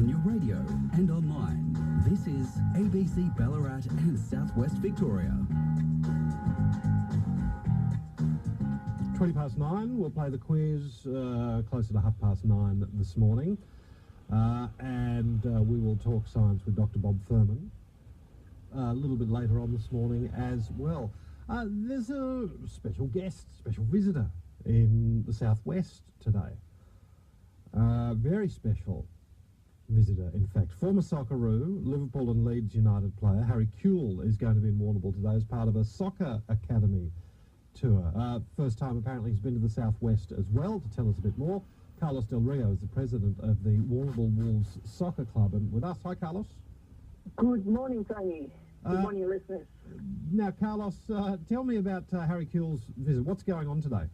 on your radio and online. This is ABC Ballarat and Southwest Victoria. 9:20, we'll play the quiz closer to 9:30 this morning. And we will talk science with Dr. Bob Thurman a little bit later on this morning as well. There's a special guest, special visitor in the southwest today. Very special visitor, in fact. Former Socceroo, Liverpool and Leeds United player Harry Kewell is going to be in Warrnambool today as part of a soccer academy tour. First time apparently he's been to the southwest as well. To tell us a bit more, Carlos Del Rio is the president of the Warrnambool Wolves Soccer Club, and with us. Hi, Carlos. Good morning, Tony. Good morning, listeners. Now, Carlos, tell me about Harry Kewell's visit. What's going on today?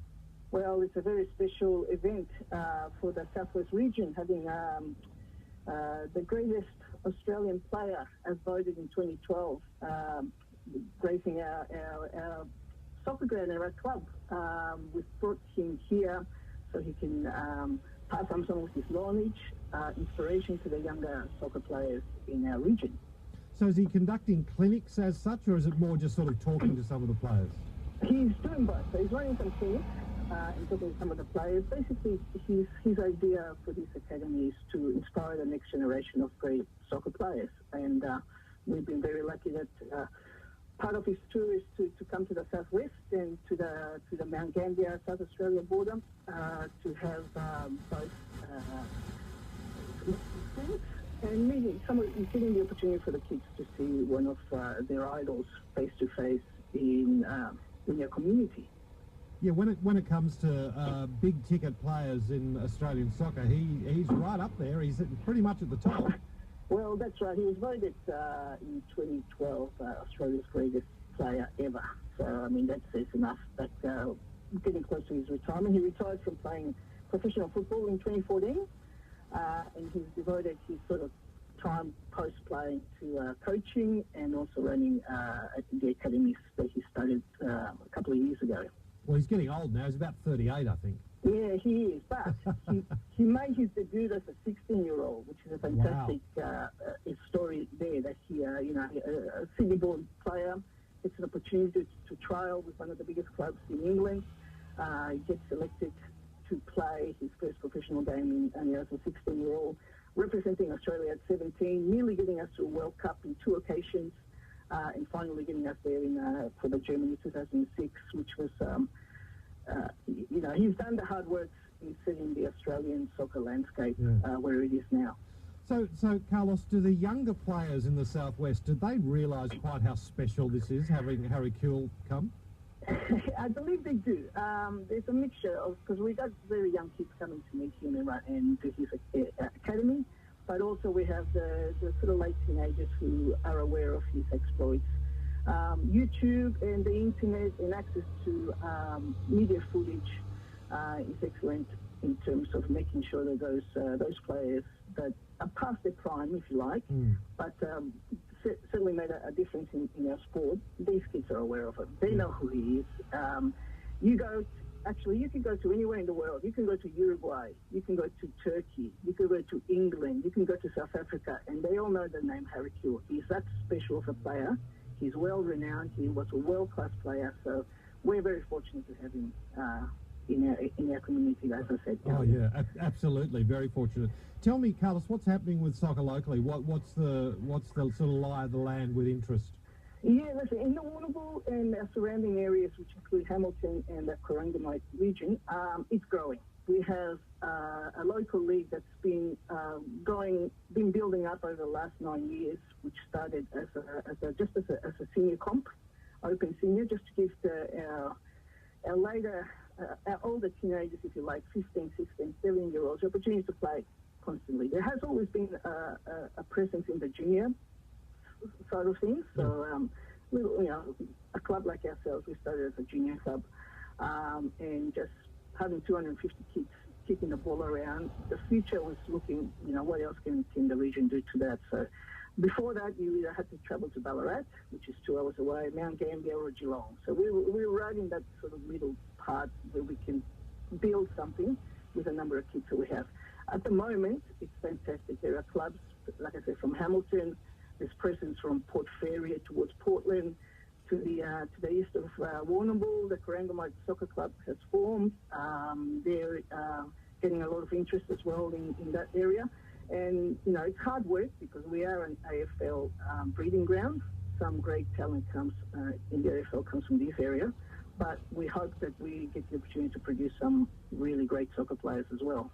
Well, it's a very special event for the Southwest region, having the greatest Australian player as voted in 2012, gracing our soccer ground and our club. We've brought him here so he can pass on some of his knowledge, inspiration to the younger soccer players in our region. So is he conducting clinics as such, or is it more just sort of talking to some of the players? He's doing both. So he's running some clinics and talking to some of the players. Basically, his idea for this academy is to inspire the next generation of great soccer players. And we've been very lucky that part of his tour is to come to the southwest and to the Mount Gambier, South Australia border to have both clinics and meeting getting the opportunity for the kids to see one of their idols face to face in their community. Yeah, when it comes to big ticket players in Australian soccer, he's right up there. He's pretty much at the top. Well, that's right. He was voted in 2012 Australia's greatest player ever. So I mean that says enough. That getting close to his retirement, he retired from playing professional football in 2014. And he's devoted his sort of time post-playing to coaching and also running the academies that he started a couple of years ago. Well, he's getting old now. He's about 38, I think. Yeah, he is. But he made his debut as a 16-year-old, which is a fantastic story there. That he, a Sydney-born player, gets an opportunity to trial with one of the biggest clubs in England. He gets selected to play his first professional game as a 16-year-old, representing Australia at 17, nearly getting us to a World Cup in 2 occasions, and finally getting us there for the Germany 2006, which was, he's done the hard work in setting the Australian soccer landscape where it is now. So, Carlos, do the younger players in the southwest, did they realise quite how special this is, having Harry Kewell come? I believe they do. There's a mixture of, because we got very young kids coming to meet him and to his academy, but also we have the sort of late teenagers who are aware of his exploits. YouTube and the internet and access to media footage is excellent in terms of making sure that those players that are past their prime, if you like, but certainly made a difference in our sport. These kids are aware of him. They know who he is. You can go to anywhere in the world. You can go to Uruguay. You can go to Turkey. You can go to England. You can go to South Africa, and they all know the name Harry Kewell. He's that special of a player. He's well-renowned. He was a world-class player, so we're very fortunate to have him in our community, as I said. Oh, yeah, absolutely. Very fortunate. Tell me, Carlos, what's happening with soccer locally? What's the sort of lie of the land with interest? Yeah, listen, in the Warrnambool and our surrounding areas, which include Hamilton and the Corangamite region, it's growing. We have a local league that's been building up over the last 9 years, which started as a senior comp, open senior, just to give our older teenagers, if you like, 15, 16, 17-year-olds, the opportunity to play constantly. There has always been a presence in the junior side of things. So, a club like ourselves, we started as a junior club, and just having 250 kids kicking the ball around. The future was looking, what else can the region do to that? So, before that, you either had to travel to Ballarat, which is 2 hours away, Mount Gambier or Geelong. So we were right in that sort of middle part where we can build something with a number of kids that we have. At the moment, it's fantastic. There are clubs, like I said, from Hamilton. There's presence from Port Fairy towards Portland. To the east of Warrnambool, the Warrnambool Soccer Club has formed. They're getting a lot of interest as well in that area. And, you know, it's hard work because we are an AFL breeding ground. Some great talent comes in the AFL comes from this area. But we hope that we get the opportunity to produce some really great soccer players as well.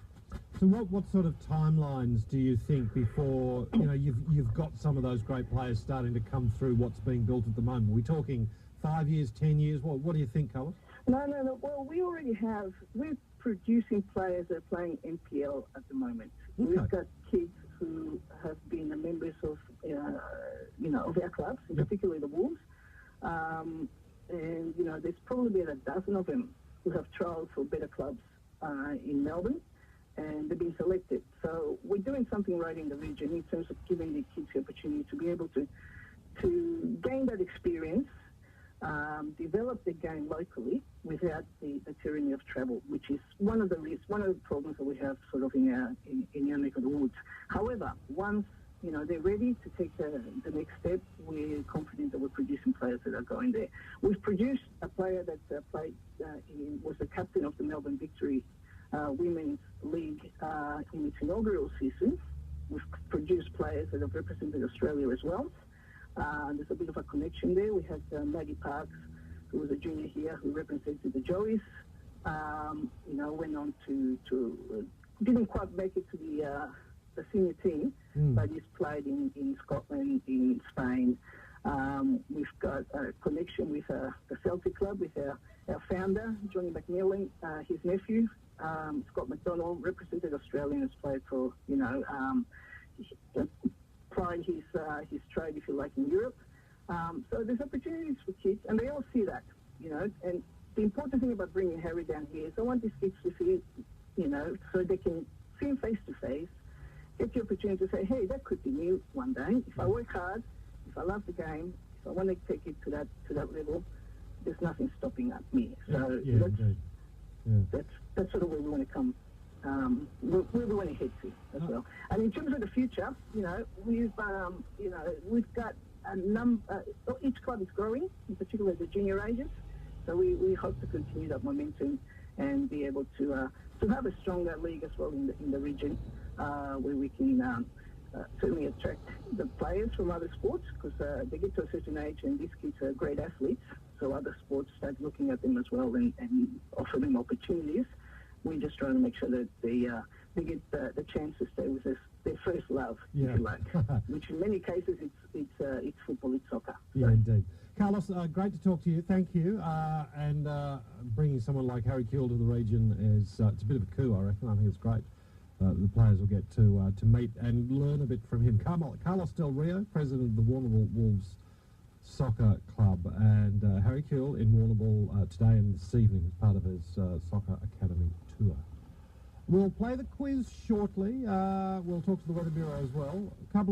So what sort of timelines do you think before, you know, you've got some of those great players starting to come through what's being built at the moment? Are we talking 5 years, 10 years? What do you think, Carlos? No. Well, we're producing players that are playing NPL at the moment. Okay. We've got kids who have been the members of, of our clubs, particularly the Wolves. And, you know, there's probably a dozen of them who have trialled for better clubs in Melbourne. And they've been selected. So we're doing something right in the region in terms of giving the kids the opportunity to be able to gain that experience, develop the game locally without the tyranny of travel, which is one of the problems that we have sort of in our neck of the woods. However, once they're ready to take the next step, we're confident that we're producing players that are going there. We've produced a player that was the captain of the Melbourne Victory Women's League in its inaugural season. We've produced players that have represented Australia as well. There's a bit of a connection there. We had Maggie Parks, who was a junior here, who represented the Joeys. Went on to didn't quite make it to the senior team, but he's played in Scotland, in Spain. We've got a connection with the Celtic Club, with our founder, Johnny McNeill, his nephew, Scott McDonald, represented Australia and has played for, played his trade, if you like, in Europe. So there's opportunities for kids, and they all see that, and the important thing about bringing Harry down here is I want these kids to see, so they can see him face to face, get the opportunity to say, hey, that could be me one day. If I work hard, if I love the game, if I want to take it to that level, there's nothing stopping me. So that's sort of where we want to come, where we want to head to as well. And in terms of the future, we've got a number. Each club is growing, in particular the junior ages. So we hope to continue that momentum and be able to have a stronger league as well in the region, where we can certainly attract the players from other sports, because they get to a certain age and these kids are great athletes. So other sports start looking at them as well and offer them opportunities. We're just trying to make sure that they get the chance to stay with us, their first love, if you like, which in many cases it's football, it's soccer. Yeah, indeed. Carlos, great to talk to you. Thank you. And bringing someone like Harry Kewell to the region is it's a bit of a coup, I reckon. I think it's great. The players will get to meet and learn a bit from him. Carlos Del Rio, president of the Warrnambool Wolves Soccer Club, and Harry Kewell in Warrnambool today and this evening as part of his Soccer Academy tour. We'll play the quiz shortly. We'll talk to the Weather Bureau as well. A couple of